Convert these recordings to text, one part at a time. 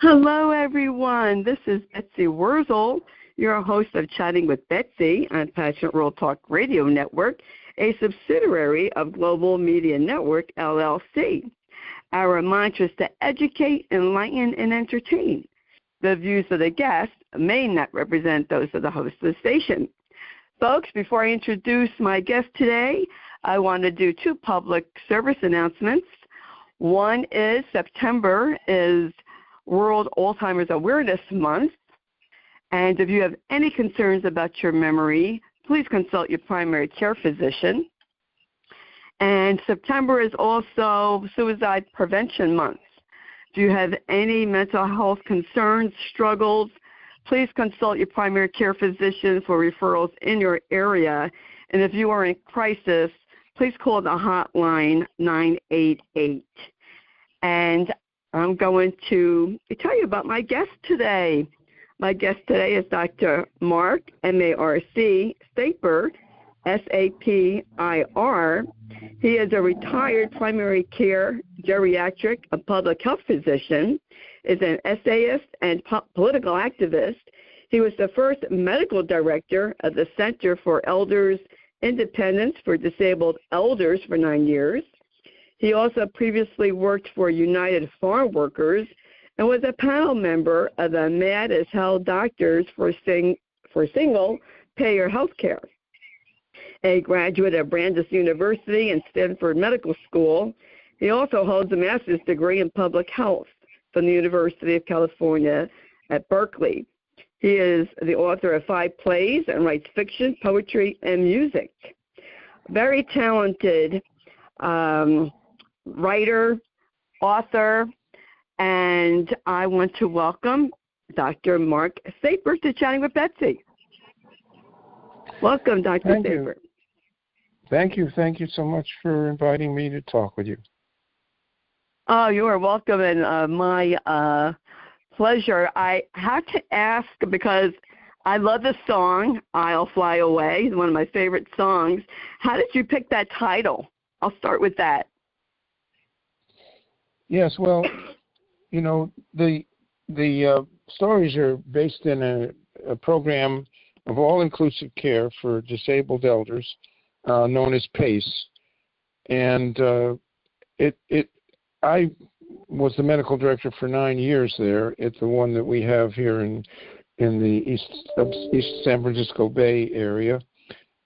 Hello, everyone. This is Betsy Wurzel, your host of Chatting with Betsy on Passionate World Talk Radio Network, a subsidiary of Global Media Network, LLC. Our mantra is to educate, enlighten, and entertain. The views of the guests may not represent those of the host of the station. Folks, before I introduce my guest today, I want to do two public service announcements. One is September is World Alzheimer's Awareness Month, and if you have any concerns about your memory, please consult your primary care physician. And September is also Suicide Prevention Month. If you have any mental health concerns, struggles, please consult your primary care physician for referrals in your area. And if you are in crisis, please call the hotline 988. And I'm going to tell you about my guest today. My guest today is Dr. Marc, M-A-R-C, Sapir, S-A-P-I-R. He is a retired primary care, geriatric, and public health physician, is an essayist and political activist. He was the first medical director of the Center for Elders Independence for Disabled Elders for 9 years. He also previously worked for United Farm Workers and was a panel member of the Mad as Hell Doctors for Single-Payer Healthcare. A graduate of Brandeis University and Stanford Medical School, he also holds a master's degree in public health from the University of California at Berkeley. He is the author of 5 plays and writes fiction, poetry, and music. Very talented writer, author, and I want to welcome Dr. Marc Sapir to Chatting with Betsy. Welcome, Dr. Sapir. Thank you. Thank you so much for inviting me to talk with you. Oh, you are welcome, and my pleasure. I have to ask, because I love the song, I'll Fly Away, one of my favorite songs. How did you pick that title? I'll start with that. Yes, well, you know, the stories are based in a program of all-inclusive care for disabled elders, known as PACE, and I was the medical director for 9 years there. It's the one that we have here in the East San Francisco Bay area,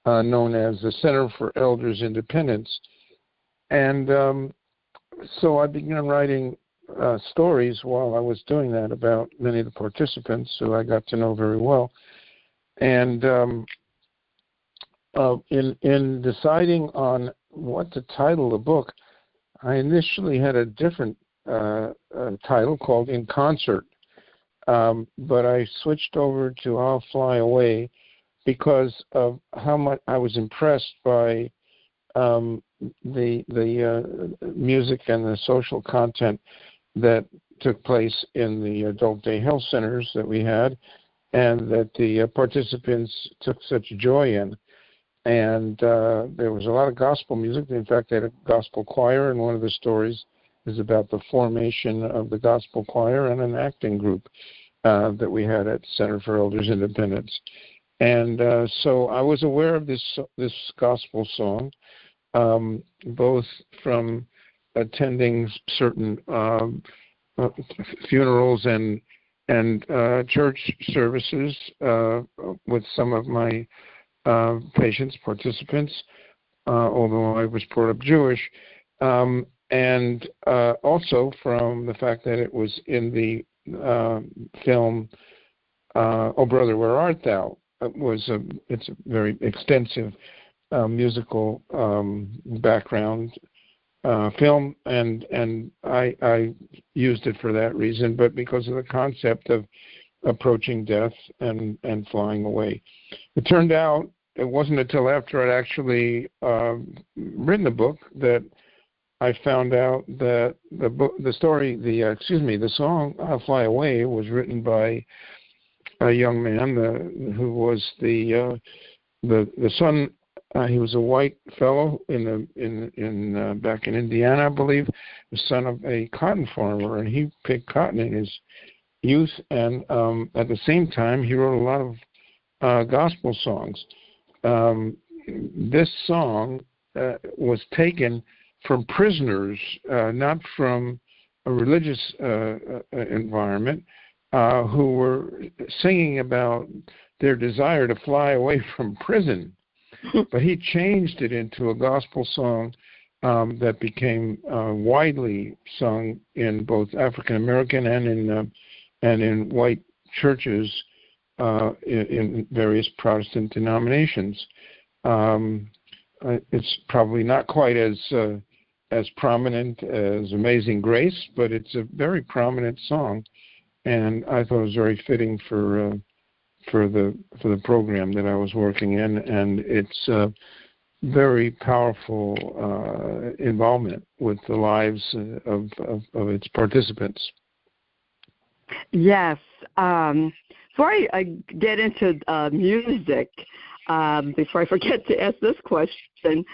known as the Center for Elders Independence, and so I began writing stories while I was doing that about many of the participants who I got to know very well. And in deciding on what to title the book, I initially had a different title called In Concert, but I switched over to I'll Fly Away because of how much I was impressed by the music and the social content that took place in the adult day health centers that we had, and that the participants took such joy in. And there was a lot of gospel music. In fact, they had a gospel choir, and one of the stories is about the formation of the gospel choir and an acting group that we had at Center for Elders Independence. And so I was aware of this gospel song, both from attending certain funerals and church services with some of my patients, participants, although I was brought up Jewish, and also from the fact that it was in the film "Oh Brother, Where Art Thou?" It's a very extensive musical background film, and I used it for that reason, but because of the concept of approaching death and flying away. It turned out it wasn't until after I'd actually written the book that I found out that the song "I'll Fly Away" was written by a young man who was the son. He was a white fellow in back in Indiana, I believe, the son of a cotton farmer, and he picked cotton in youth, and at the same time, he wrote a lot of gospel songs. This song was taken from prisoners, not from a religious environment, who were singing about their desire to fly away from prison. But he changed it into a gospel song that became widely sung in both African American and in white churches in various Protestant denominations. It's probably not quite as prominent as Amazing Grace, but it's a very prominent song, and I thought it was very fitting for the program that I was working in, and it's very powerful involvement with the lives of its participants. Yes. Before I get into music, before I forget to ask this question,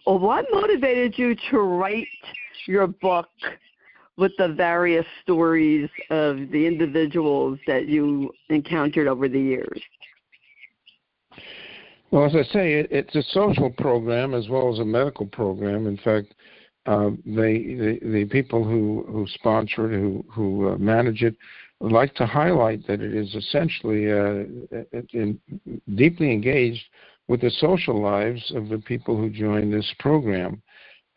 what motivated you to write your book with the various stories of the individuals that you encountered over the years? Well, as I say, it's a social program as well as a medical program. In fact, the people who sponsor it, who manage it, like to highlight that it is essentially deeply engaged with the social lives of the people who join this program.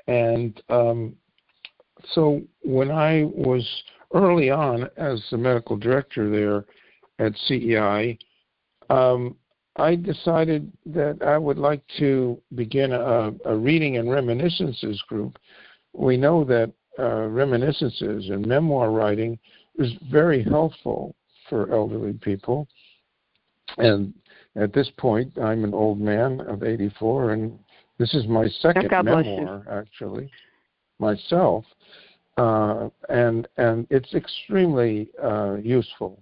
And so when I was early on as the medical director there at CEI, I decided that I would like to begin a reading and reminiscences group. We know that reminiscences and memoir writing is very helpful for elderly people. And at this point, I'm an old man of 84, and this is my second memoir, actually, myself. And it's extremely useful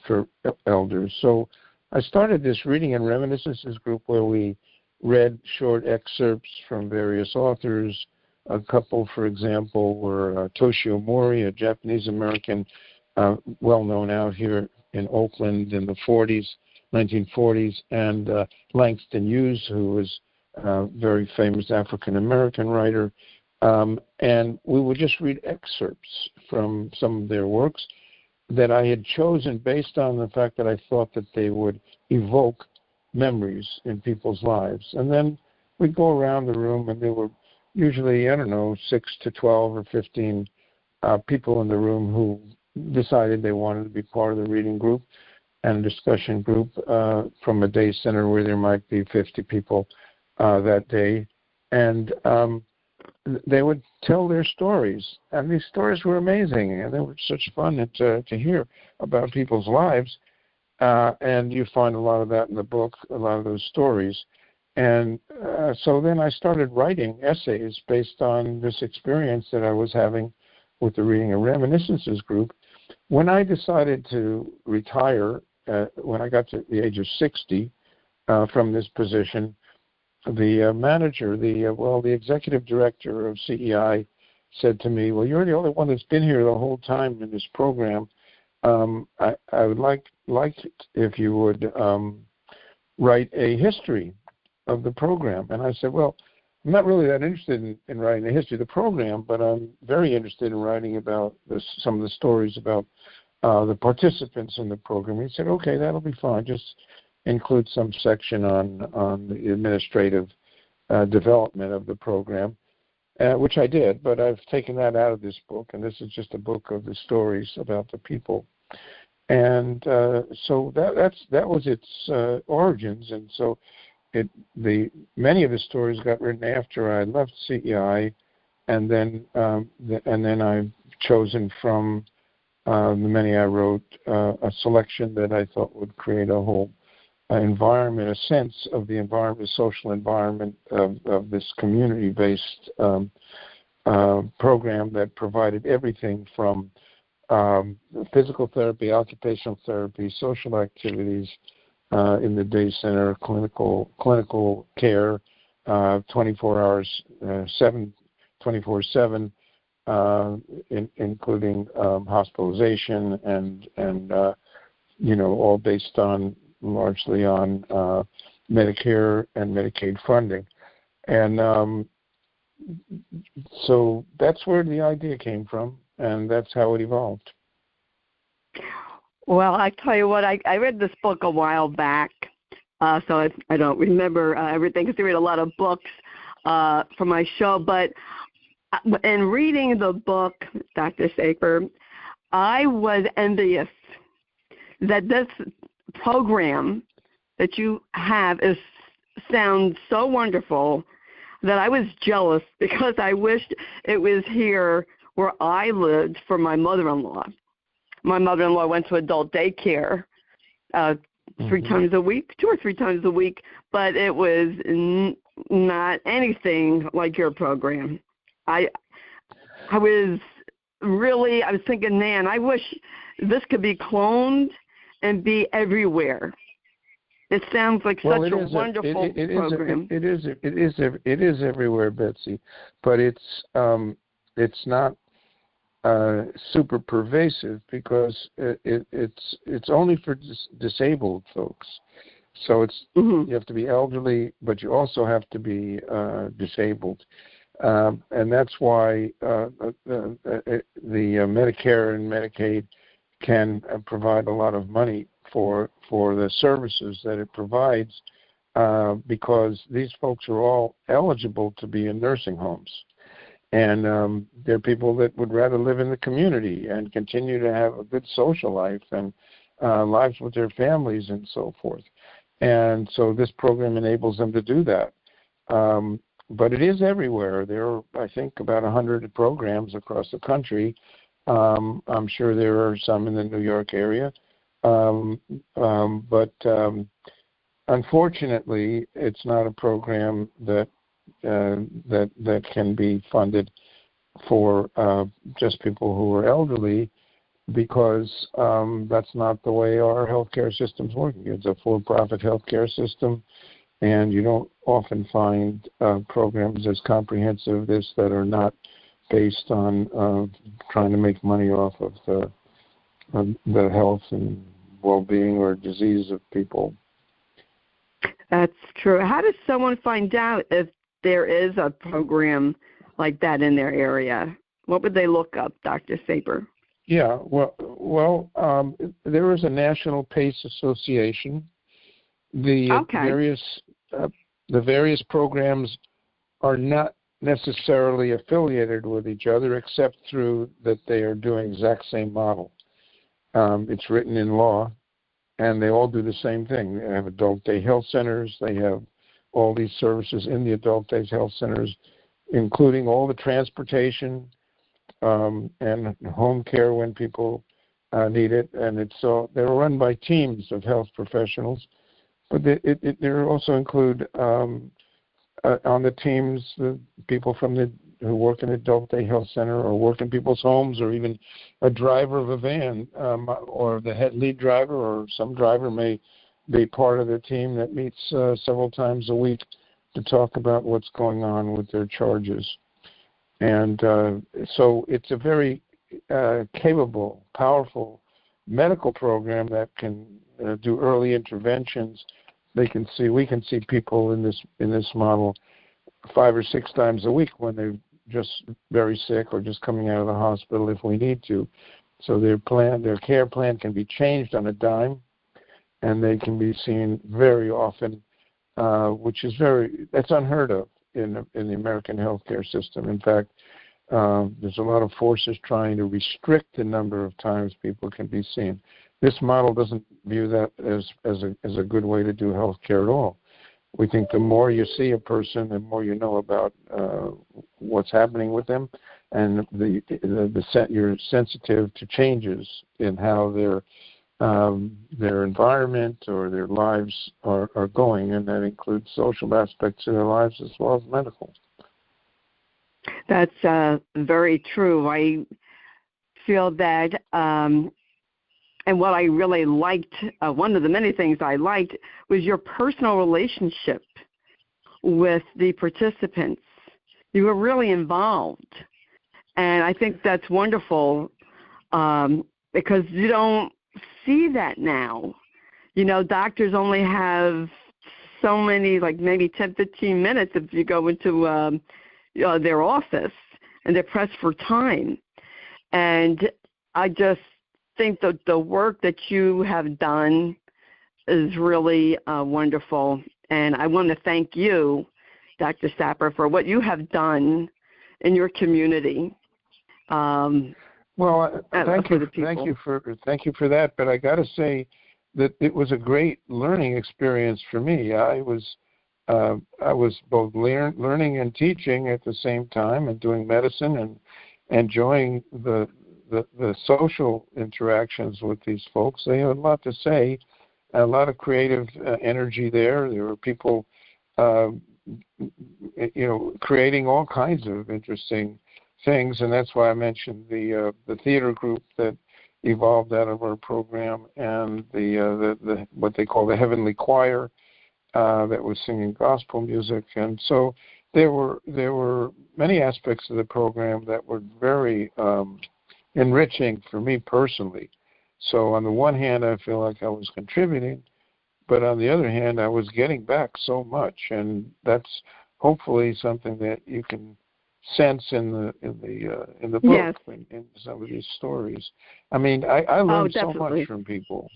for elders. So I started this reading and reminiscences group where we read short excerpts from various authors. A couple, for example, were Toshio Mori, a Japanese-American, well-known out here in Oakland in the 1940s, and Langston Hughes, who was a very famous African-American writer. And we would just read excerpts from some of their works that I had chosen based on the fact that I thought that they would evoke memories in people's lives. And then we'd go around the room, and there were usually, 6 to 12 or 15 people in the room who decided they wanted to be part of the reading group and a discussion group from a day center where there might be 50 people that day. And they would tell their stories, and these stories were amazing, and they were such fun to hear about people's lives. And you find a lot of that in the book, a lot of those stories. And so then I started writing essays based on this experience that I was having with the Reading and Reminiscences group. When I decided to retire, when I got to the age of 60 from this position, the manager, the executive director of CEI said to me, "Well, you're the only one that's been here the whole time in this program. I would like if you would write a history of the program." And I said, "Well, I'm not really that interested in writing the history of the program, but I'm very interested in writing about some of the stories about the participants in the program." He said, "Okay, that'll be fine. Just include some section on the administrative development of the program," which I did, but I've taken that out of this book, and this is just a book of the stories about the people. And so that was its origins, and so many of the stories got written after I left CEI, and then I've chosen from the many I wrote a selection that I thought would create a whole environment, a sense of the environment, the social environment of this community-based program that provided everything from physical therapy, occupational therapy, social activities in the day center, clinical care, 24 hours, 24/7, including hospitalization and all based on largely on Medicare and Medicaid funding. And so that's where the idea came from, and that's how it evolved. Well, I tell you what, I read this book a while back, so I don't remember everything because I read a lot of books for my show. But in reading the book, Dr. Sapir, I was envious that this program that you have sounds so wonderful that I was jealous because I wished it was here where I lived for my mother-in-law. My mother-in-law went to adult daycare 3 times a week, 2 or 3 times a week, but it was not anything like your program. I was thinking, man, I wish this could be cloned and be everywhere. It sounds like such a wonderful program. It is everywhere, Betsy, but it's not super pervasive because it's only for disabled folks. So you have to be elderly, but you also have to be disabled, and that's why the Medicare and Medicaid can provide a lot of money for the services that it provides, because these folks are all eligible to be in nursing homes. And they're people that would rather live in the community and continue to have a good social life and lives with their families and so forth. And so this program enables them to do that. But it is everywhere. There are, I think, about 100 programs across the country. I'm sure there are some in the New York area. But unfortunately, it's not a program that can be funded for just people who are elderly, because that's not the way our healthcare system's working. It's a for-profit healthcare system, and you don't often find programs as comprehensive as this that are not based on trying to make money off of the health and well-being or disease of people. That's true. How does someone find out if there is a program like that in their area? What would they look up, Dr. Sapir? Yeah, well, there is a National PACE Association. The various programs are not necessarily affiliated with each other, except through that they are doing the exact same model. It's written in law, and they all do the same thing. They have adult day health centers. They have all these services in the adult day health centers, including all the transportation and home care when people need it. And they're run by teams of health professionals, but they also include on the teams the people who work in adult day health center or work in people's homes, or even a driver of a van, or the head lead driver, or some driver may be part of the team that meets several times a week to talk about what's going on with their charges. And so it's a very capable, powerful medical program that can do early interventions. We can see people in this model 5 or 6 times a week when they're just very sick or just coming out of the hospital if we need to. So their care plan can be changed on a dime, and they can be seen very often, which is that's unheard of in the American healthcare system. In fact, there's a lot of forces trying to restrict the number of times people can be seen. This model doesn't view that as a good way to do healthcare at all. We think the more you see a person, the more you know about what's happening with them, and you're sensitive to changes in how their environment or their lives are going, and that includes social aspects of their lives as well as medical. That's very true. I feel that, and what I really liked, one of the many things I liked, was your personal relationship with the participants. You were really involved. And I think that's wonderful because you don't see that now. You know, doctors only have so many, like maybe 10, 15 minutes if you go into their office, and they're pressed for time. And I just think that the work that you have done is really wonderful. And I want to thank you, Dr. Sapir, for what you have done in your community. Well, thank you for that. But I got to say that it was a great learning experience for me. I was both learning and teaching at the same time, and doing medicine and enjoying the social interactions with these folks. They had a lot to say, a lot of creative energy there. There were people, creating all kinds of interesting things, and that's why I mentioned the theater group that evolved out of our program, and the what they call the Heavenly Choir that was singing gospel music. And so there were many aspects of the program that were very enriching for me personally. So on the one hand, I feel like I was contributing, but on the other hand, I was getting back so much, and that's hopefully something that you can sense in the book, yes, in some of these stories. I mean, I learned so much from people,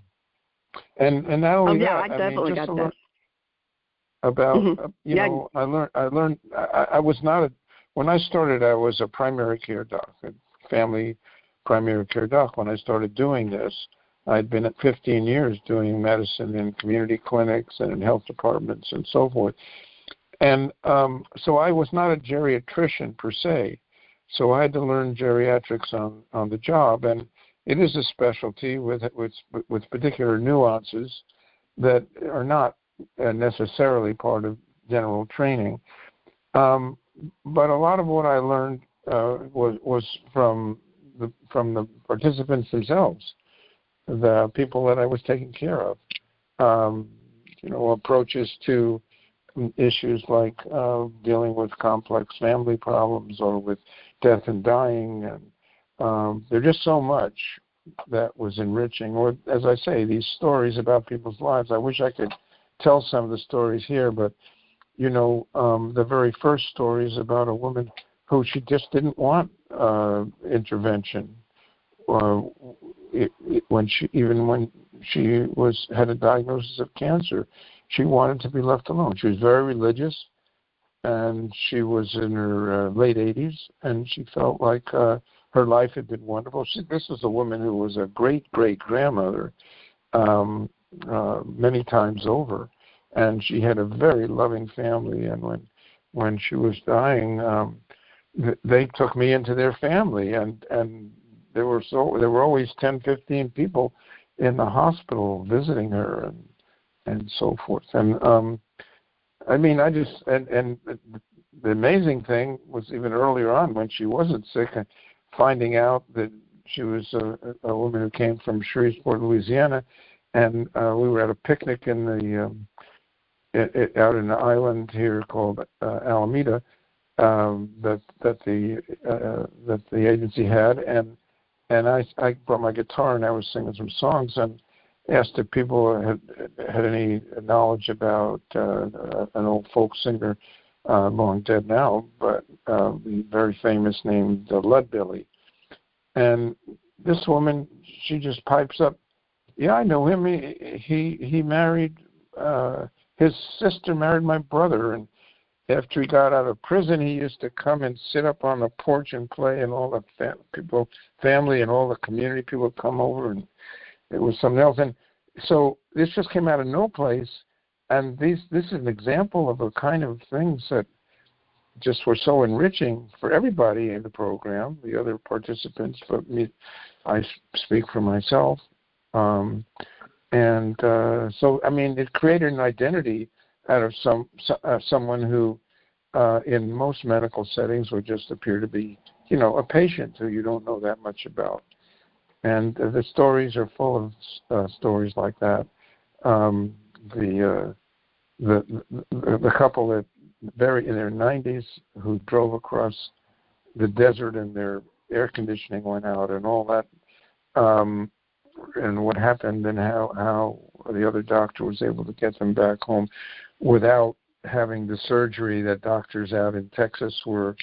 and not only that, I definitely just got that. About I learned. I was not when I started. I was a primary care doc, a family primary care doc. When I started doing this, I'd been at 15 years doing medicine in community clinics and in health departments and so forth. And so I was not a geriatrician per se. So I had to learn geriatrics on the job, and it is a specialty with particular nuances that are not necessarily part of general training. But a lot of what I learned was from the participants themselves, the people that I was taking care of. Approaches to issues like dealing with complex family problems or with death and dying, and there's just so much that was enriching. Or, as I say, these stories about people's lives. I wish I could tell some of the stories here, but the very first story is about a woman who she just didn't want intervention when she had a diagnosis of cancer. She wanted to be left alone. She was very religious, and she was in her late 80s, and she felt like her life had been wonderful. This was a woman who was a great-great-grandmother many times over, and she had a very loving family. And when she was dying, they took me into their family, and there were always 10, 15 people in the hospital visiting her and so forth. And the amazing thing was, even earlier on when she wasn't sick, finding out that she was a woman who came from Shreveport, Louisiana, and we were at a picnic in out in the island here called Alameda that the agency had, and I brought my guitar and I was singing some songs and asked if people had any knowledge about an old folk singer, long dead now, but very famous, named Leadbelly. And this woman, she just pipes up, "Yeah, I know him. He married his sister married my brother, and after he got out of prison, he used to come and sit up on the porch and play, and all the family and all the community people would come over, and it was something else." And so this just came out of no place, and this is an example of the kind of things that just were so enriching for everybody in the program, the other participants, but me, I speak for myself. So, I mean, it created an identity out of someone who, in most medical settings, would just appear to be, a patient who you don't know that much about. And the stories are full of stories like that. The couple that in their 90s who drove across the desert and their air conditioning went out and all that, and what happened and how the other doctor was able to get them back home without having the surgery that doctors out in Texas were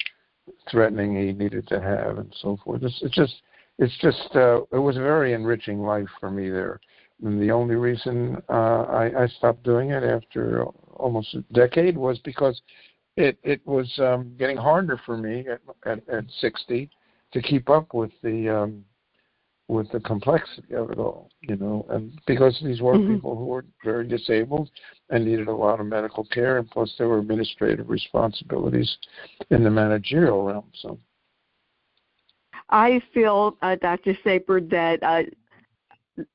threatening he needed to have, and so forth. It was a very enriching life for me there. And the only reason I stopped doing it after almost a decade was because it was getting harder for me at 60 to keep up with the complexity of it all, and because these were people who were very disabled and needed a lot of medical care, and plus there were administrative responsibilities in the managerial realm. So I feel, Dr. Sapir, that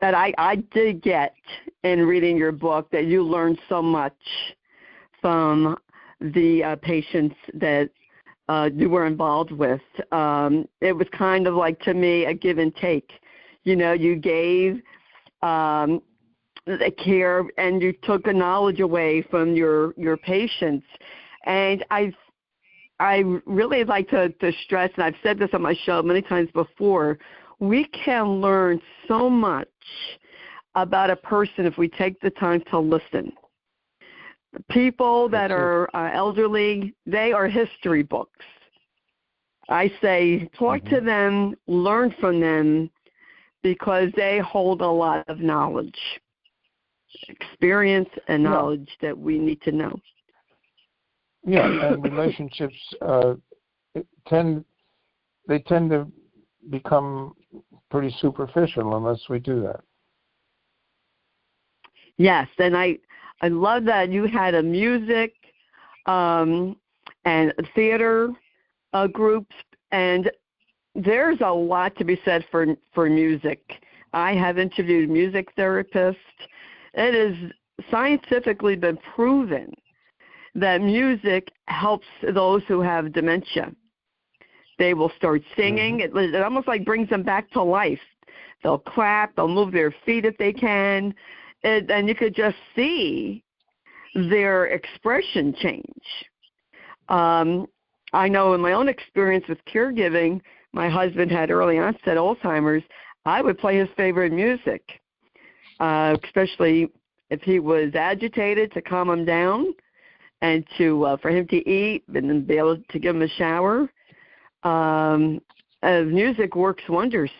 I did get in reading your book that you learned so much from the patients that you were involved with. It was kind of like, to me, a give and take. You gave the care and you took the knowledge away from your patients. And I really like to stress, and I've said this on my show many times before, we can learn so much about a person if we take the time to listen. People that are elderly, they are history books. I say talk to them, learn from them, because they hold a lot of knowledge, experience, and knowledge that we need to know. Yeah, and relationships tend to become pretty superficial unless we do that. Yes, and I love that you had a music and theater groups, and there's a lot to be said for music. I have interviewed music therapists. It is scientifically been proven that music helps those who have dementia. They will start singing. It almost like brings them back to life. They'll clap. They'll move their feet if they can. And you could just see their expression change. I know in my own experience with caregiving, my husband had early onset Alzheimer's. I would play his favorite music, especially if he was agitated, to calm him down, and for him to eat and then be able to give him a shower. Music works wonders.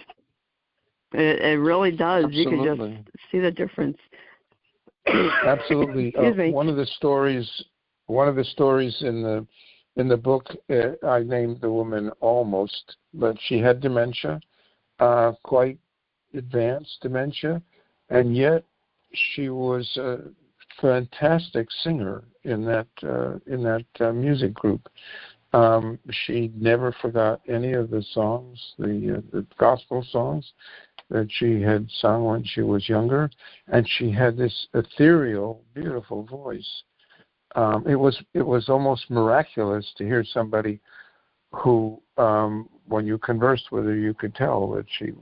It really does. Absolutely. You can just see the difference. Absolutely. One of the stories in the book, I named the woman Almost, but she had dementia, quite advanced dementia, and yet she was a fantastic singer in that music group. She never forgot any of the songs, the gospel songs that she had sung when she was younger, and she had this ethereal, beautiful voice. It was almost miraculous to hear somebody who, when you conversed with her, you could tell that she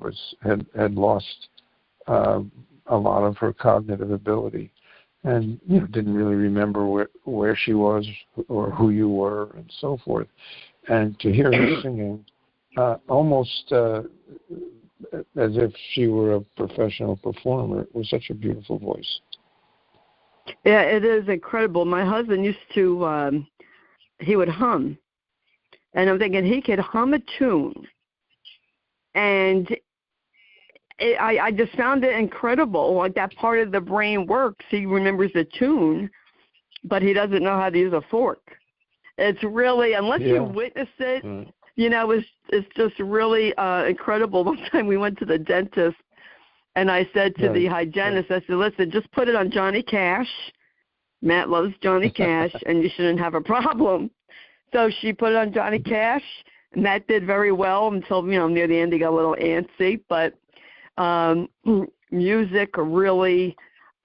had lost a lot of her cognitive ability, and didn't really remember where she was or who you were and so forth. And to hear her singing, almost as if she were a professional performer, it was such a beautiful voice. Yeah, it is incredible. My husband used to, he would hum. And I'm thinking he could hum a tune. And I just found it incredible. Like, that part of the brain works. He remembers the tune, but he doesn't know how to use a fork. It's really, unless you witness it, it's just really incredible. One time we went to the dentist, and I said to the hygienist, I said, listen, just put it on Johnny Cash. Matt loves Johnny Cash, and you shouldn't have a problem. So she put it on Johnny Cash, and Matt did very well until, near the end he got a little antsy. But music really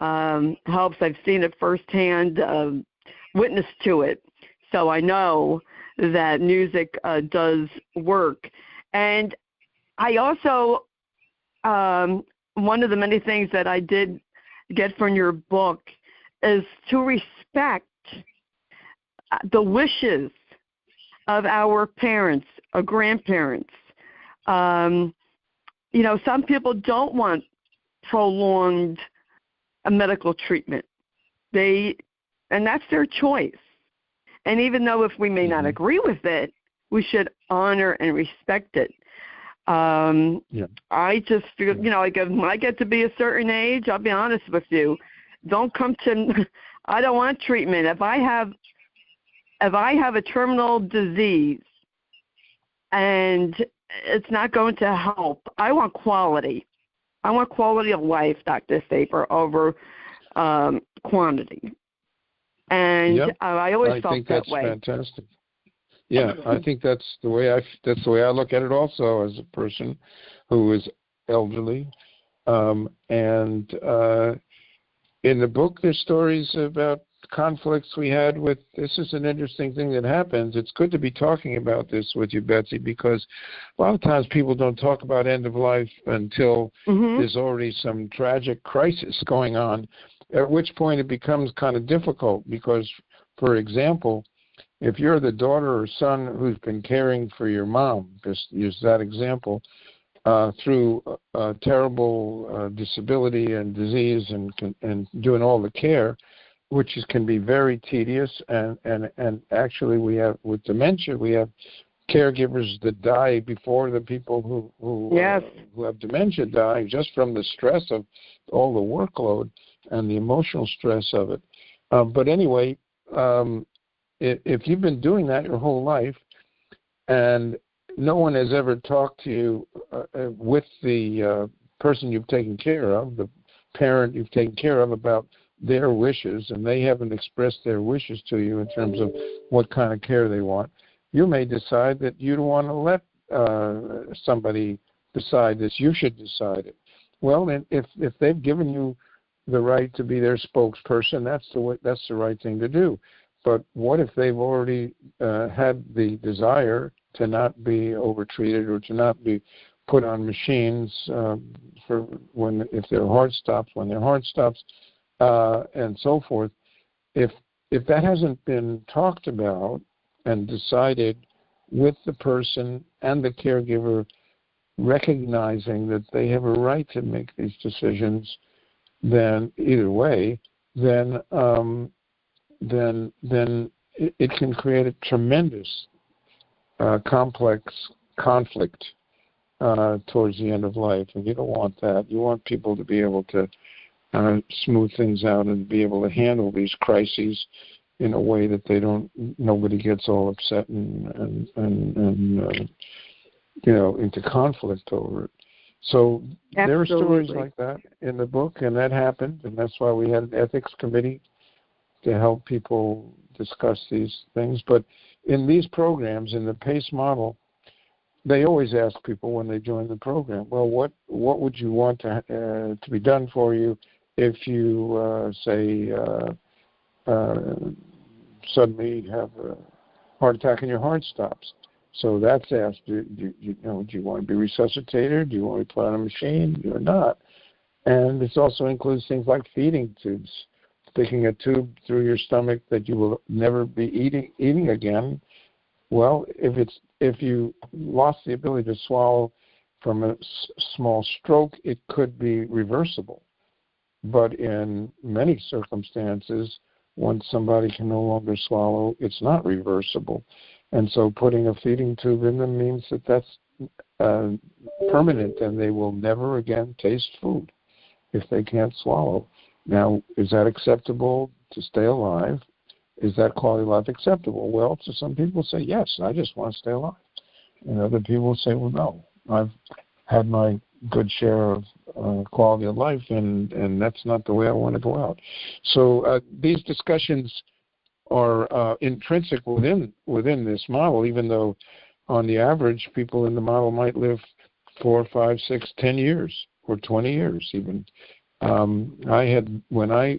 helps. I've seen it firsthand, witnessed to it. So I know that music does work. And I also, one of the many things that I did get from your book is to respect the wishes of our parents, or grandparents. Some people don't want prolonged medical treatment. And that's their choice. And even though if we may not agree with it, we should honor and respect it. I just feel, when I get to be a certain age, I'll be honest with you, don't come to, I don't want treatment. If I have a terminal disease and it's not going to help, I want quality. I want quality of life, Dr. Sapir, over quantity. And I always felt that way. I think that's fantastic. Yeah, I think that's the way I look at it also as a person who is elderly. And in the book, there's stories about conflicts we had with, this is an interesting thing that happens. It's good to be talking about this with you, Betsy, because a lot of times people don't talk about end of life until there's already some tragic crisis going on, at which point it becomes kind of difficult because, for example, if you're the daughter or son who's been caring for your mom, just use that example, through terrible disability and disease and doing all the care, which can be very tedious, and actually we have, with dementia, we have caregivers that die before the people who have dementia die just from the stress of all the workload and the emotional stress of it. But anyway, if you've been doing that your whole life and no one has ever talked to you with the person you've taken care of, the parent you've taken care of, about their wishes, and they haven't expressed their wishes to you in terms of what kind of care they want, you may decide that you don't want to let somebody decide this. You should decide it. Well, and if they've given you the right to be their spokesperson, that's the right thing to do. But what if they've already had the desire to not be overtreated or to not be put on machines if their heart stops, and so forth? If that hasn't been talked about and decided with the person and the caregiver, recognizing that they have a right to make these decisions, then either way, then it can create a tremendous complex conflict towards the end of life, and you don't want that. You want people to be able to smooth things out and be able to handle these crises in a way that nobody gets all upset and into conflict over it. So there are stories like that in the book, and that happened, and that's why we had an ethics committee to help people discuss these things. But in these programs, in the PACE model, they always ask people when they join the program, well, what would you want to be done for you if you, suddenly have a heart attack and your heart stops? So that's asked, do you want to be resuscitated? Do you want to be put on a machine or not? And this also includes things like feeding tubes, sticking a tube through your stomach that you will never be eating again. Well, if you lost the ability to swallow from a small stroke, it could be reversible. But in many circumstances, once somebody can no longer swallow, it's not reversible. And so putting a feeding tube in them means that that's permanent, and they will never again taste food if they can't swallow. Now, is that acceptable to stay alive? Is that quality of life acceptable? Well, to some people say, yes, I just want to stay alive. And other people say, well, no, I've had my good share of quality of life, and that's not the way I want to go out. So these discussions are intrinsic within this model, even though on the average people in the model might live 4, 5, 6, 10 years or 20 years even. I had when I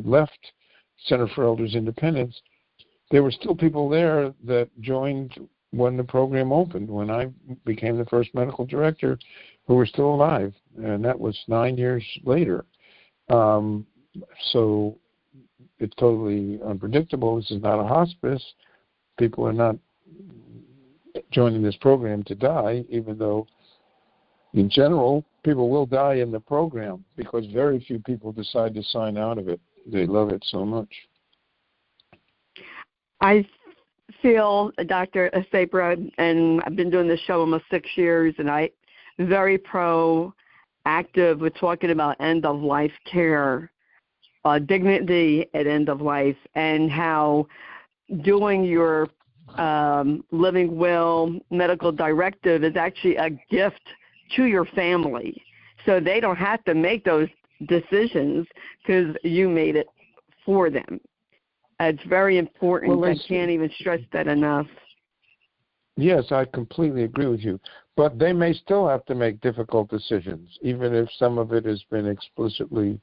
left Center for Elders Independence, there were still people there that joined when the program opened, when I became the first medical director, who were still alive, and that was 9 years later. So it's totally unpredictable. This is not a hospice. People are not joining this program to die, even though in general people will die in the program because very few people decide to sign out of it. They love it so much. I feel, Dr. Sapir, and I've been doing this show almost 6 years, and I very proactive with talking about end-of-life care, dignity at end of life, and how doing your living will medical directive is actually a gift to your family. So they don't have to make those decisions because you made it for them. It's very important. Well, I can't even stress that enough. Yes, I completely agree with you. But they may still have to make difficult decisions, even if some of it has been explicitly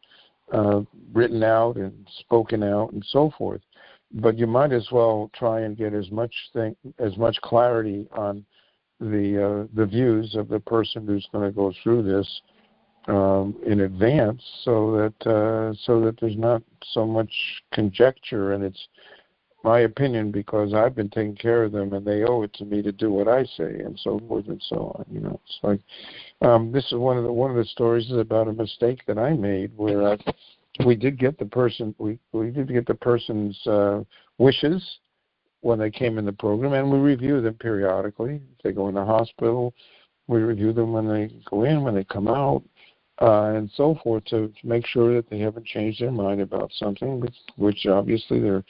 written out and spoken out and so forth. But you might as well try and get as much clarity on the views of the person who's going to go through this in advance, so that there's not so much conjecture. And it's my opinion because I've been taking care of them, and they owe it to me to do what I say, and so forth and so on. It's like this is one of the stories is about a mistake that I made where we did get the person we did get the person's wishes when they came in the program, and we review them periodically. If they go in the hospital, we review them when they go in, when they come out, and so forth, to make sure that they haven't changed their mind about something, which obviously it's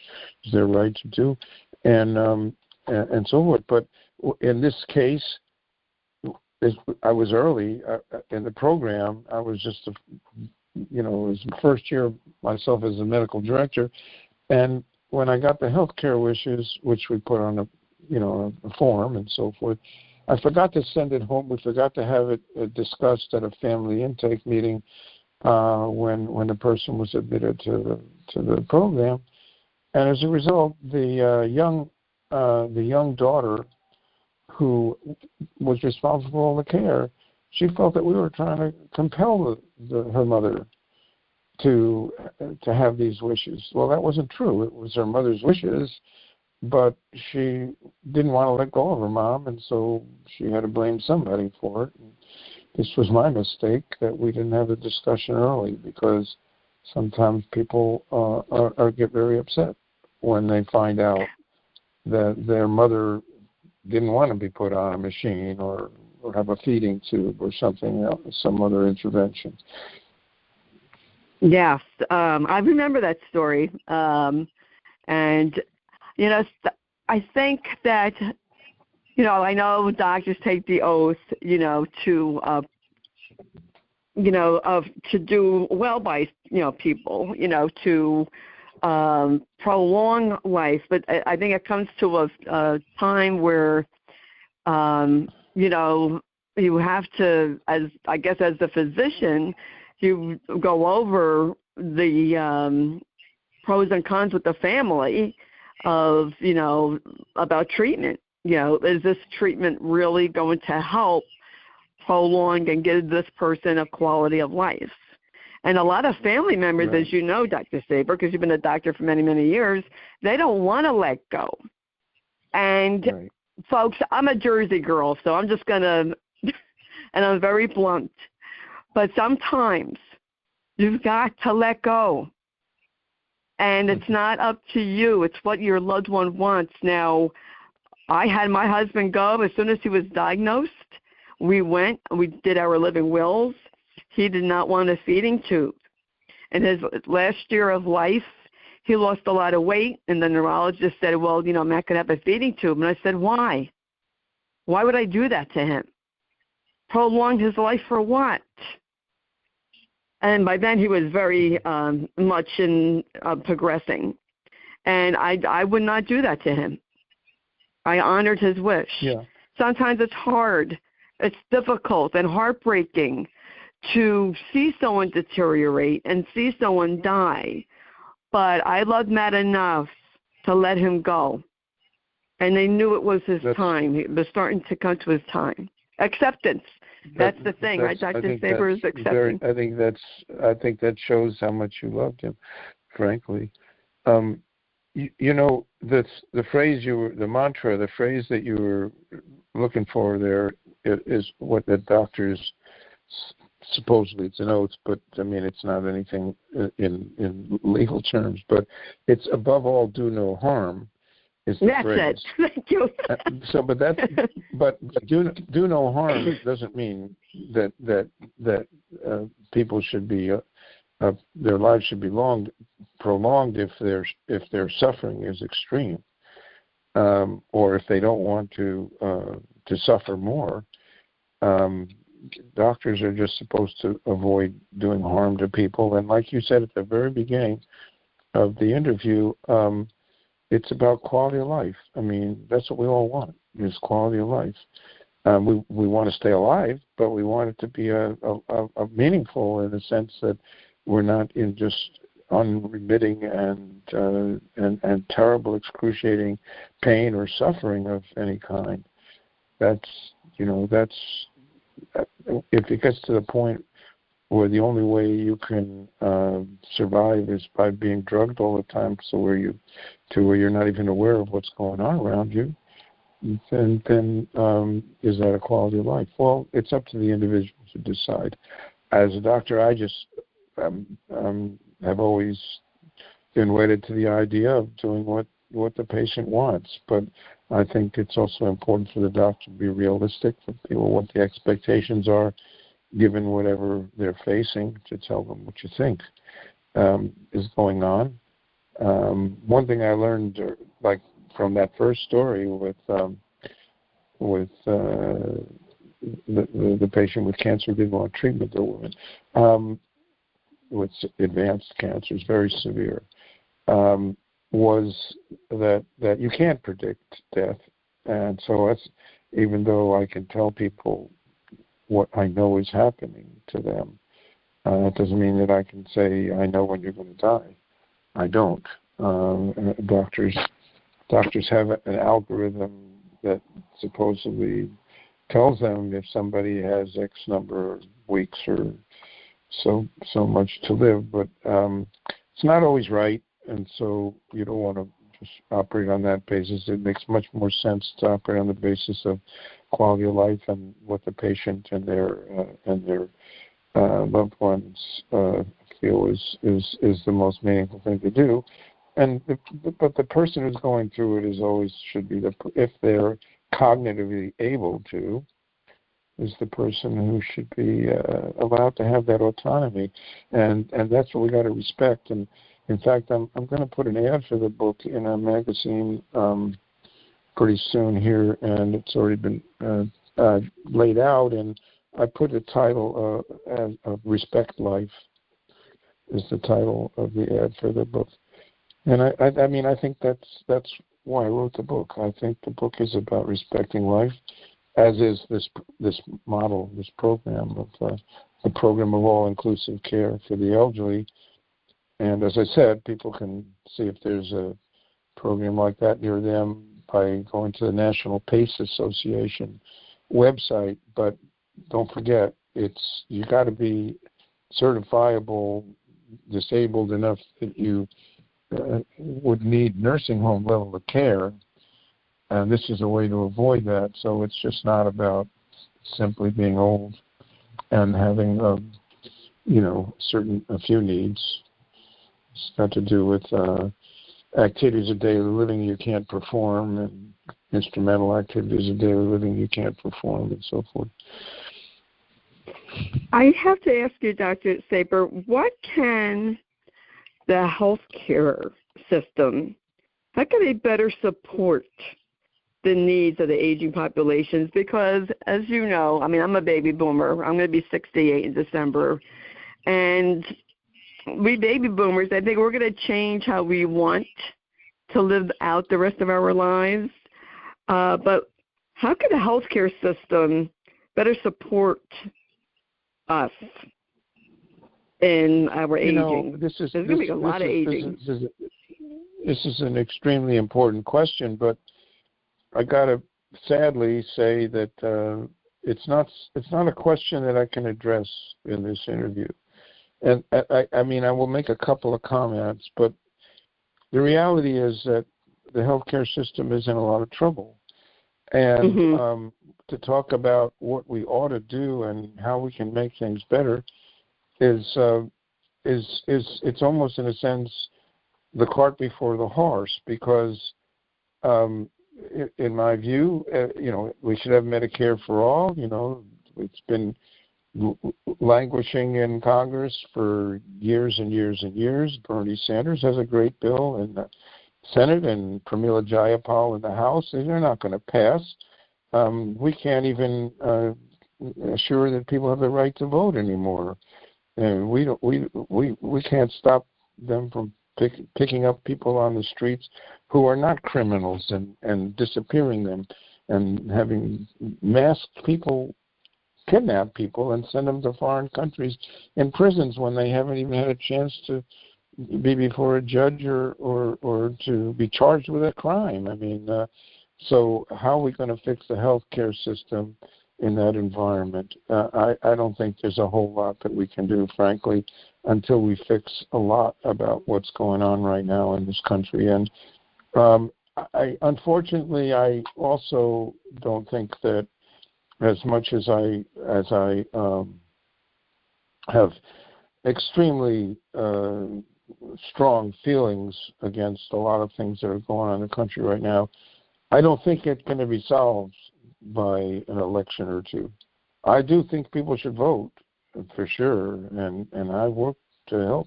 their right to do, and so forth. But in this case, I was early in the program. I was just it was the first year myself as a medical director, and when I got the healthcare wishes, which we put on a form and so forth, I forgot to send it home. We forgot to have it discussed at a family intake meeting when the person was admitted to the program, and as a result, the young daughter who was responsible for all the care, she felt that we were trying to compel her mother to have these wishes. Well, that wasn't true. It was her mother's wishes, but she didn't want to let go of her mom, and so she had to blame somebody for it. And this was my mistake that we didn't have the discussion early, because sometimes people get very upset when they find out that their mother didn't want to be put on a machine or have a feeding tube or something else, some other intervention. Yes, I remember that story, and I think that I know doctors take the oath, to do well by people, to prolong life. But I think it comes to a time where you have to, as the physician, you go over the pros and cons with the family of, about treatment. Is this treatment really going to help prolong and give this person a quality of life? And a lot of family members, right. as you know, Dr. Sapir, because you've been a doctor for many, many years, they don't want to let go. And right. Folks, I'm a Jersey girl, so I'm just going to, and I'm very blunt, but sometimes you've got to let go. And it's not up to you. It's what your loved one wants. Now, I had my husband go as soon as he was diagnosed. We went, we did our living wills. He did not want a feeding tube. In his last year of life, he lost a lot of weight, and the neurologist said, well, I'm not going to have a feeding tube. And I said, why? Why would I do that to him? Prolong his life for what? And by then he was very much in progressing. And I would not do that to him. I honored his wish. Yeah. Sometimes it's hard. It's difficult and heartbreaking to see someone deteriorate and see someone die. But I loved Matt enough to let him go. And they knew it was his time. He was starting to come to his time. Acceptance. That's the thing, right, Dr. Sapir, is accepting. I think that shows how much you loved him, frankly. You know, the phrase the mantra, the phrase that you were looking for there is what the doctors supposedly it's an oath, but I mean it's not anything in legal terms. But it's above all, do no harm. Is the That's phrase. it. Thank you. but do no harm doesn't mean that people should be their lives should be prolonged if their suffering is extreme, or if they don't want to suffer more. Doctors are just supposed to avoid doing harm to people, and like you said at the very beginning of the interview, it's about quality of life. I mean, that's what we all want, is quality of life. We want to stay alive, but we want it to be a meaningful in the sense that we're not in just unremitting and terrible, excruciating pain or suffering of any kind. That's if it gets to the point where the only way you can survive is by being drugged all the time, so where you're not even aware of what's going on around you, then is that a quality of life? Well, it's up to the individual to decide. As a doctor, I just have always been wedded to the idea of doing what the patient wants, but I think it's also important for the doctor to be realistic, for people what the expectations are, given whatever they're facing, to tell them what you think is going on. One thing I learned, like from that first story with the patient with cancer who didn't want treatment, the woman with advanced cancer, is very severe, was that you can't predict death, and so that's, even though I can tell people what I know is happening to them, that doesn't mean that I can say I know when you're going to die. I don't. Doctors have an algorithm that supposedly tells them if somebody has X number of weeks or so much to live, but it's not always right, and so you don't want to just operate on that basis. It makes much more sense to operate on the basis of quality of life and what the patient and their loved ones feel is the most meaningful thing to do. But the person who's going through it should be if they're cognitively able to, is the person who should be allowed to have that autonomy, and that's what we got to respect. And in fact, I'm going to put an ad for the book in a magazine pretty soon here, and it's already been laid out, and I put a title of Respect Life is the title of the ad for the book. And I mean, I think that's why I wrote the book. I think the book is about respecting life, as is this model, this program of the program of all-inclusive care for the elderly. And as I said, people can see if there's a program like that near them by going to the National PACE Association website. But don't forget, you got to be certifiable, disabled enough that you would need nursing home level of care, and this is a way to avoid that. So it's just not about simply being old and having a few needs. It's got to do with activities of daily living you can't perform, and instrumental activities of daily living you can't perform, and so forth. I have to ask you, Dr. Sapir, what can the healthcare system, how can they better support the needs of the aging populations? Because, as you know, I mean, I'm a baby boomer. I'm going to be 68 in December. And we baby boomers, I think we're going to change how we want to live out the rest of our lives. But how can the healthcare system better support us in our aging? There's going to be a lot of aging. This is an extremely important question, but I got to sadly say that it's not a question that I can address in this interview. And I mean, I will make a couple of comments, but the reality is that the healthcare system is in a lot of trouble. And to talk about what we ought to do and how we can make things better is it's almost in a sense the cart before the horse, because in my view, we should have Medicare for all. It's been languishing in Congress for years and years and years. Bernie Sanders has a great bill in the Senate, and Pramila Jayapal in the House. They're not going to pass. We can't even assure that people have the right to vote anymore, and we can't stop them from picking up people on the streets who are not criminals and disappearing them, and having masked people kidnap people and send them to foreign countries in prisons when they haven't even had a chance to be before a judge or to be charged with a crime. I mean, so how are we going to fix the healthcare system in that environment? I don't think there's a whole lot that we can do, frankly, until we fix a lot about what's going on right now in this country. And unfortunately, I also don't think that as much as I have extremely strong feelings against a lot of things that are going on in the country right now, I don't think it's going to be solved by an election or two. I do think people should vote, for sure, and I worked to help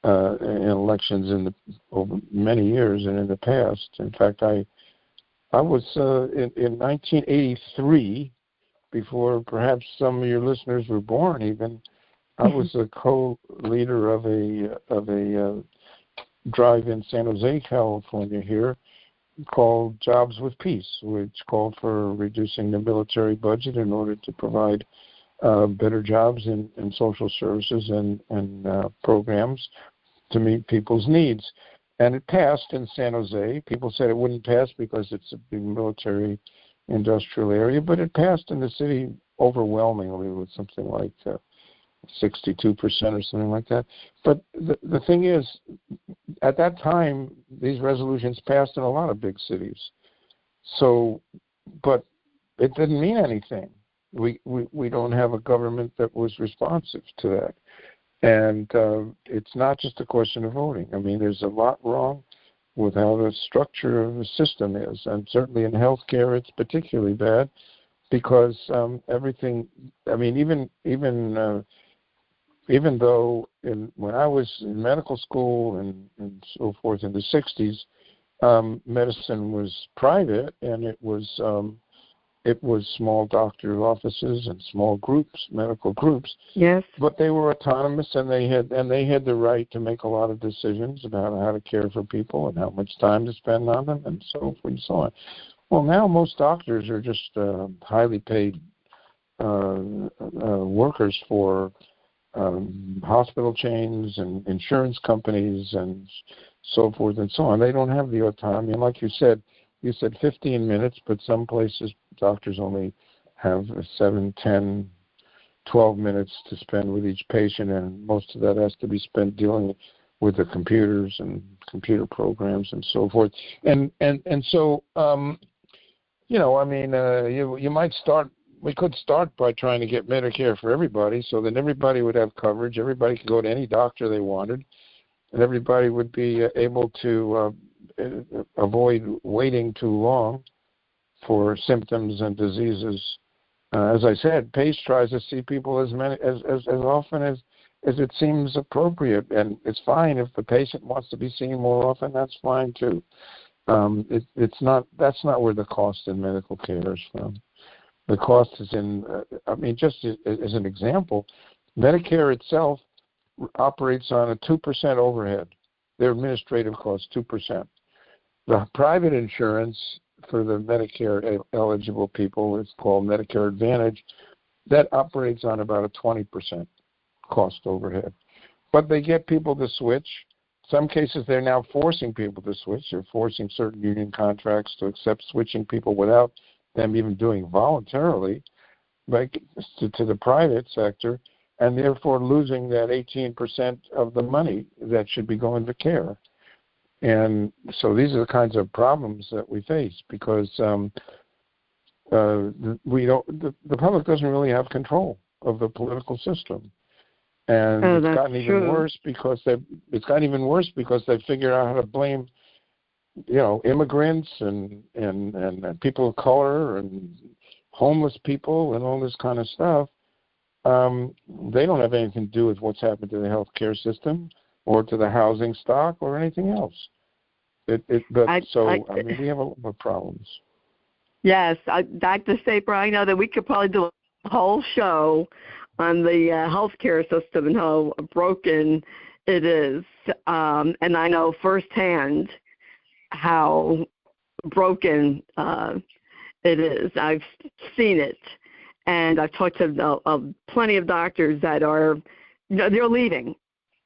in elections over many years and in the past. In fact, I was in 1983, before perhaps some of your listeners were born even, I was a co-leader of a drive in San Jose, California here, called Jobs with Peace, which called for reducing the military budget in order to provide better jobs in social services and programs to meet people's needs. And it passed in San Jose. People said it wouldn't pass because it's a big military industrial area, but it passed in the city overwhelmingly with something like 62% or something like that. But the thing is, at that time, these resolutions passed in a lot of big cities. So, but it didn't mean anything. We don't have a government that was responsive to that. And it's not just a question of voting. I mean, there's a lot wrong with how the structure of the system is. And certainly in healthcare, it's particularly bad because everything, I mean, even though when I was in medical school and so forth in the 60s, medicine was private, and it was small doctor offices and small groups, medical groups. Yes. But they were autonomous, and they had the right to make a lot of decisions about how to care for people and how much time to spend on them, and so forth and so on. Well, now most doctors are just highly paid workers for hospital chains and insurance companies and so forth and so on. They don't have the autonomy. And like you said 15 minutes, but some places doctors only have 7, 10, 12 minutes to spend with each patient, and most of that has to be spent dealing with the computers and computer programs and so forth. And so, you might start. We could start by trying to get Medicare for everybody, so that everybody would have coverage. Everybody could go to any doctor they wanted, and everybody would be able to avoid waiting too long for symptoms and diseases. As I said, PACE tries to see people as often as it seems appropriate, and it's fine if the patient wants to be seen more often. That's fine too. That's not where the cost in medical care is from. The cost is in, just as an example, Medicare itself operates on a 2% overhead. Their administrative cost, 2%. The private insurance for the Medicare eligible people is called Medicare Advantage. That operates on about a 20% cost overhead. But they get people to switch. Some cases they're now forcing people to switch. They're forcing certain union contracts to accept switching people without them even doing voluntarily to the private sector, and therefore losing that 18% of the money that should be going to care. And so these are the kinds of problems that we face because the public doesn't really have control of the political system. And it's gotten even worse because they've figured out how to blame, immigrants and people of color and homeless people and all this kind of stuff. They don't have anything to do with what's happened to the healthcare system or to the housing stock or anything else. We have a lot of problems. Yes, Dr. Sapir, I know that we could probably do a whole show on the healthcare system and how broken it is. And I know firsthand how broken it is. I've seen it. And I've talked to plenty of doctors that are, they're leaving.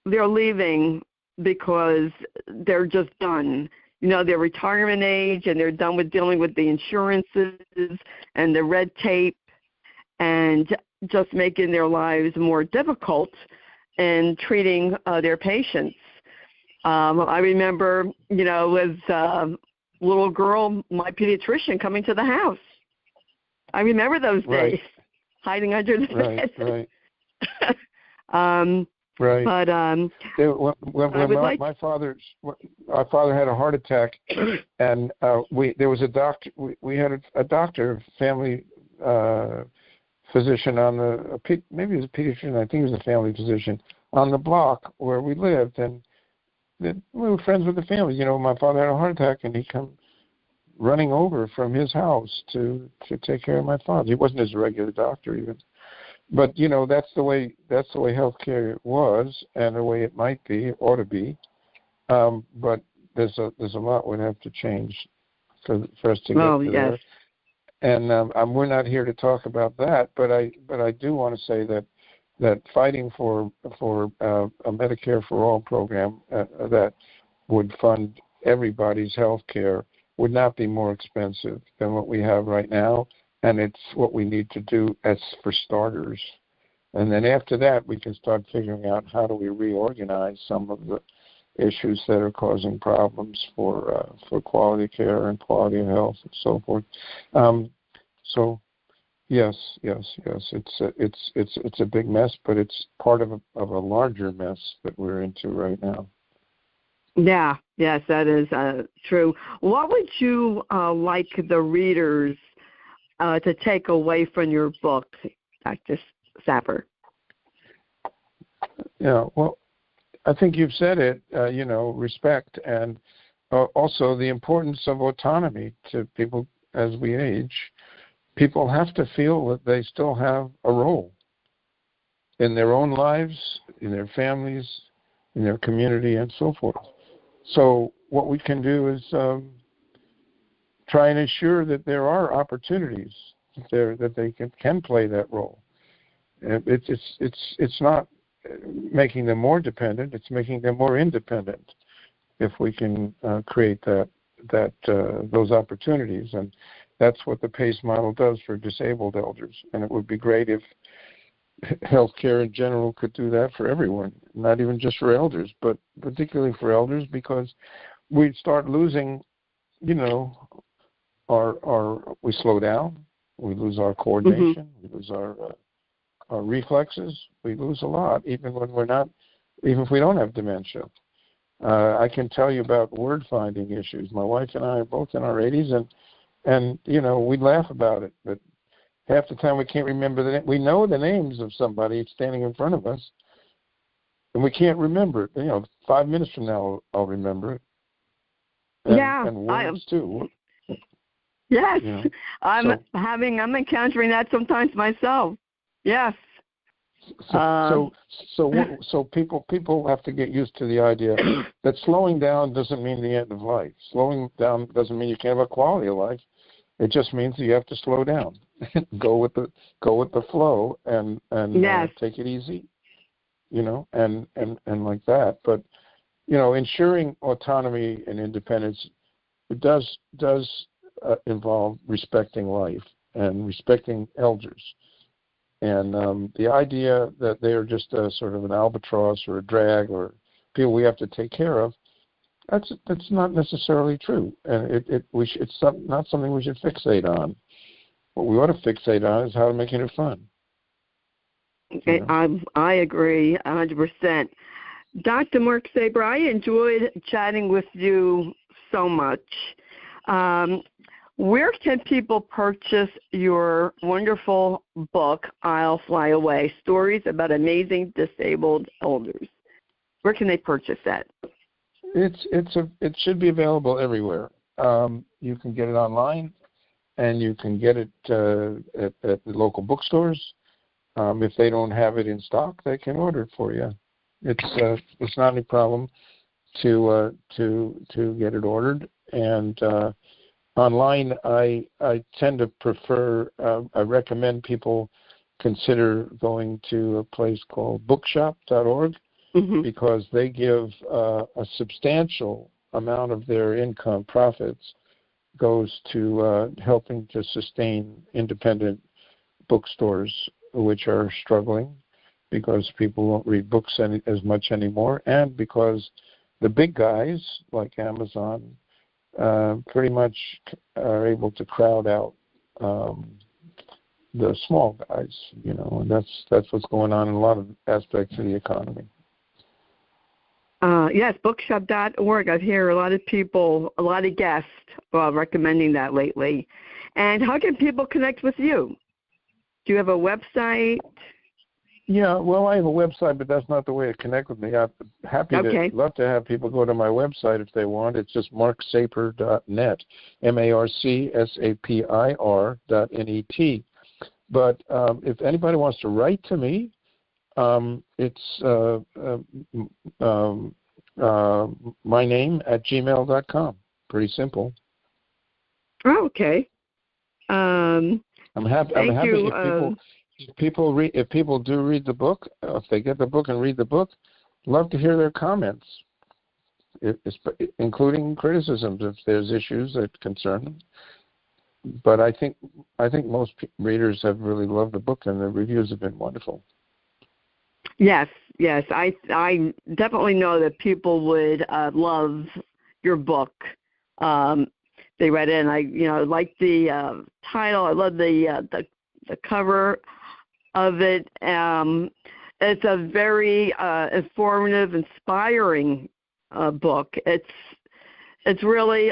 They're leaving because they're just done. Their retirement age, and they're done with dealing with the insurances and the red tape and just making their lives more difficult in treating their patients. I remember, as a little girl, my pediatrician coming to the house. I remember those days, hiding under the bed. Right. But our father had a heart attack, and there was a doctor. We had a doctor, family physician maybe it was a pediatrician. I think he was a family physician on the block where we lived, and we were friends with the family. My father had a heart attack, and he come running over from his house to take care of my father. He wasn't his regular doctor even. But that's the way healthcare was, and the way it might be, it ought to be. But there's a lot would have to change for us to get to there. And we're not here to talk about that. But I do want to say that fighting for a Medicare for All program that would fund everybody's healthcare would not be more expensive than what we have right now. And it's what we need to do as for starters. And then after that, we can start figuring out how do we reorganize some of the issues that are causing problems for quality care and quality of health and so forth. So, yes, it's a big mess, but it's part of a larger mess that we're into right now. Yeah, yes, that is true. What would you like the readers to take away from your book, Dr. Sapir? Yeah, well, I think you've said it, respect, and also the importance of autonomy to people as we age. People have to feel that they still have a role in their own lives, in their families, in their community, and so forth. So what we can do is try and ensure that there are opportunities there that they can play that role. It's not making them more dependent; it's making them more independent. If we can create those opportunities, and that's what the PACE model does for disabled elders. And it would be great if healthcare in general could do that for everyone, not even just for elders, but particularly for elders, because we'd start losing, we slow down, we lose our coordination, we lose our reflexes, we lose a lot, even if we don't have dementia. I can tell you about word finding issues. My wife and I are both in our 80s, and we laugh about it, but half the time we can't remember the name. We know the names of somebody standing in front of us, and we can't remember it. 5 minutes from now, I'll remember it. And words too. Yes, I'm encountering that sometimes myself. Yes. So people have to get used to the idea that slowing down doesn't mean the end of life. Slowing down doesn't mean you can't have a quality of life. It just means that you have to slow down, go with the flow, and take it easy, and like that. But ensuring autonomy and independence does involve respecting life and respecting elders. And the idea that they are just a sort of an albatross or a drag or people we have to take care of, that's not necessarily true, and it's not something we should fixate on. What we ought to fixate on is how to make it fun. Okay, I agree 100%. Dr. Marc Sapir, I enjoyed chatting with you so much. Where can people purchase your wonderful book, I'll Fly Away, Stories About Amazing Disabled Elders? Where can they purchase that? It should be available everywhere. You can get it online, and you can get it at the local bookstores. If they don't have it in stock, they can order it for you. It's not any problem to get it ordered. And online, I tend to prefer. I recommend people consider going to a place called bookshop.org, because they give a substantial amount of their income profits goes to helping to sustain independent bookstores, which are struggling because people won't read books as much anymore, and because the big guys like Amazon pretty much are able to crowd out the small guys, and that's what's going on in a lot of aspects of the economy. Yes, bookshop.org. I've heard a lot of guests recommending that lately. And how can people connect with you? Do you have a website? Yeah, well, I have a website, but that's not the way to connect with me. I'm love to have people go to my website if they want. It's just marcsapir.net, MarCsapir.net. But if anybody wants to write to me, it's my name at gmail.com. Pretty simple. Oh, okay. I'm happy if people do read the book. If they get the book and read the book, love to hear their comments, including criticisms if there's issues that concern them. But I think most readers have really loved the book, and the reviews have been wonderful. Yes. I definitely know that people would love your book. They read it, and I like the title. I love the cover of it. It's a very informative, inspiring book. It's really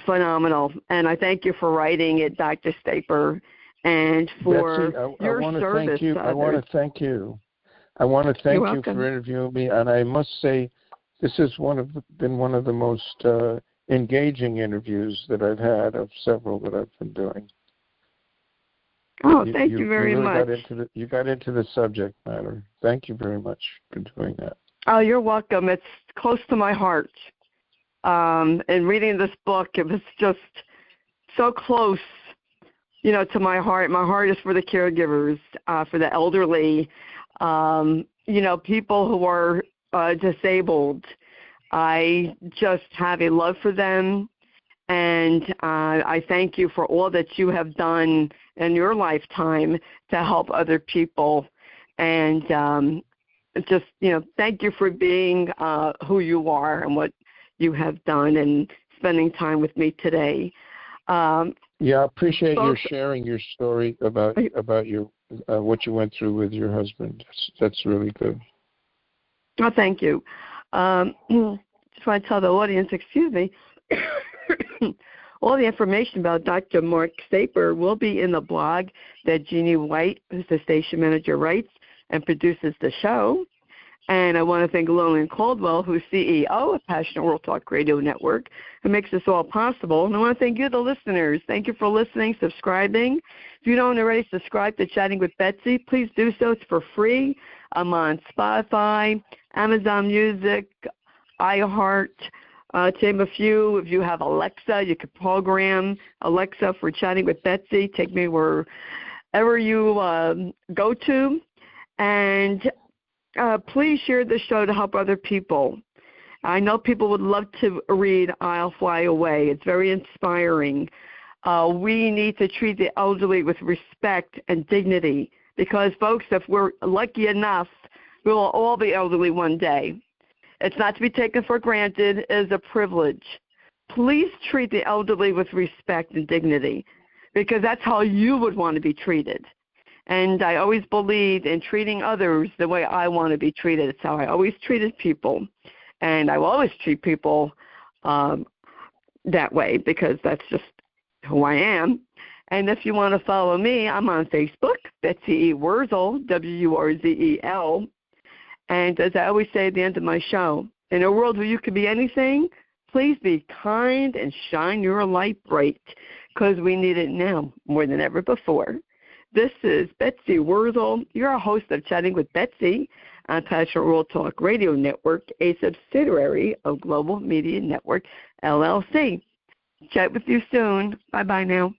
phenomenal, and I thank you for writing it, Dr. Sapir, and for your service. I want to thank you. I want to thank you for interviewing me, and I must say, this has been one of the most engaging interviews that I've had of several that I've been doing. Oh, thank you very much. You got into the subject matter. Thank you very much for doing that. Oh, you're welcome. It's close to my heart. And reading this book, it was just so close, to my heart. My heart is for the caregivers, for the elderly, people who are disabled. I just have a love for them, and I thank you for all that you have done in your lifetime to help other people. And thank you for being who you are and what you have done and spending time with me today. I appreciate your sharing your story about your what you went through with your husband. That's really good. Oh, thank you. Just want to tell the audience, excuse me, all the information about Dr. Marc Sapir will be in the blog that Jeannie White, who's the station manager, writes and produces the show. And I want to thank Lillian Caldwell, who's CEO of Passionate World Talk Radio Network, who makes this all possible. And I want to thank you, the listeners. Thank you for listening, subscribing. If you don't already subscribe to Chatting with Betsy, please do so. It's for free. I'm on Spotify, Amazon Music, iHeart. To name a few, if you have Alexa, you could program Alexa for Chatting with Betsy. Take me wherever you go to. And please share the show to help other people. I know people would love to read I'll Fly Away. It's very inspiring. We need to treat the elderly with respect and dignity because, folks, if we're lucky enough, we will all be elderly one day. It's not to be taken for granted. It is a privilege. Please treat the elderly with respect and dignity, because that's how you would want to be treated. And I always believed in treating others the way I want to be treated. It's how I always treated people. And I will always treat people that way, because that's just who I am. And if you want to follow me, I'm on Facebook, Betsy E. Wurzel, Wurzel. And as I always say at the end of my show, in a world where you could be anything, please be kind and shine your light bright, because we need it now more than ever before. This is Betsy Wurzel, your host of Chatting with Betsy on Passionate World Talk Radio Network, a subsidiary of Global Media Network, LLC. Chat with you soon. Bye-bye now.